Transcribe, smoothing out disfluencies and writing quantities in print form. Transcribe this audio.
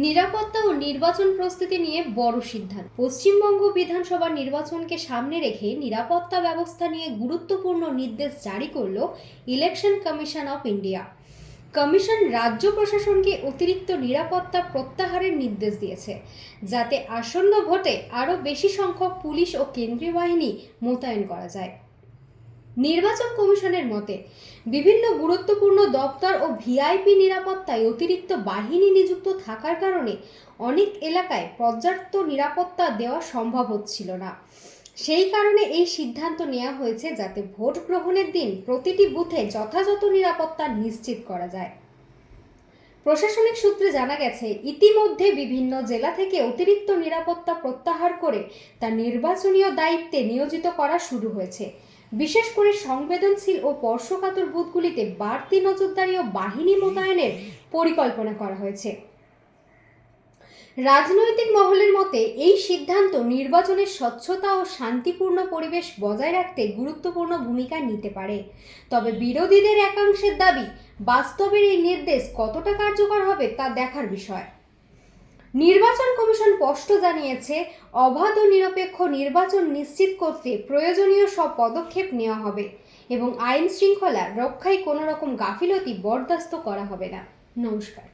নিরাপত্তা ও নির্বাচন প্রস্তুতি নিয়ে বড় সিদ্ধান্ত। পশ্চিমবঙ্গ বিধানসভা নির্বাচনকে সামনে রেখে নিরাপত্তা ব্যবস্থা নিয়ে গুরুত্বপূর্ণ নির্দেশ জারি করল election commission of India. Commission রাজ্য প্রশাসনকে অতিরিক্ত নিরাপত্তা প্রত্যাহারের নির্দেশ দিয়েছে, যাতে আসন্ন ভোটে আরও বেশি সংখ্যক পুলিশ ও কেন্দ্রীয় বাহিনী মোতায়েন করা যায়। নির্বাচন কমিশনের মতে, বিভিন্ন গুরুত্বপূর্ণ দপ্তর ও ভিআইপি নিরাপত্তায় অতিরিক্ত বাহিনী নিযুক্ত থাকার কারণে অনেক এলাকায় পর্যাপ্ত নিরাপত্তা দেওয়া সম্ভব হচ্ছিল না। সেই কারণে এই সিদ্ধান্ত নেওয়া হয়েছে, যাতে ভোট গ্রহণের দিন প্রতিটি বুথে যথাযথ নিরাপত্তা নিশ্চিত করা যায়। প্রশাসনিক সূত্রে জানা গেছে, ইতিমধ্যে বিভিন্ন জেলা থেকে অতিরিক্ত নিরাপত্তা প্রত্যাহার করে তা নির্বাচনীয় দায়িত্বে নিয়োজিত করা শুরু হয়েছে। বিশেষ করে সংবেদনশীল ও স্পর্শকাতর বুথগুলিতে বাড়তি নজরদারি ও বাহিনী মোতায়েনের পরিকল্পনা করা হয়েছে। রাজনৈতিক মহলের মতে, এই সিদ্ধান্ত নির্বাচনের স্বচ্ছতা ও শান্তিপূর্ণ পরিবেশ বজায় রাখতে গুরুত্বপূর্ণ ভূমিকা নিতে পারে। তবে বিরোধীদের একাংশের দাবি, বাস্তবের এই নির্দেশ কতটা কার্যকর হবে তা দেখার বিষয়। নির্বাচন কমিশন স্পষ্ট জানিয়েছে, অবাধ ও নিরপেক্ষ নির্বাচন নিশ্চিত করতে প্রয়োজনীয় সব পদক্ষেপ নেওয়া হবে এবং আইন শৃঙ্খলা রক্ষায় কোনো রকম গাফিলতি বরদাস্ত করা হবে না। নমস্কার।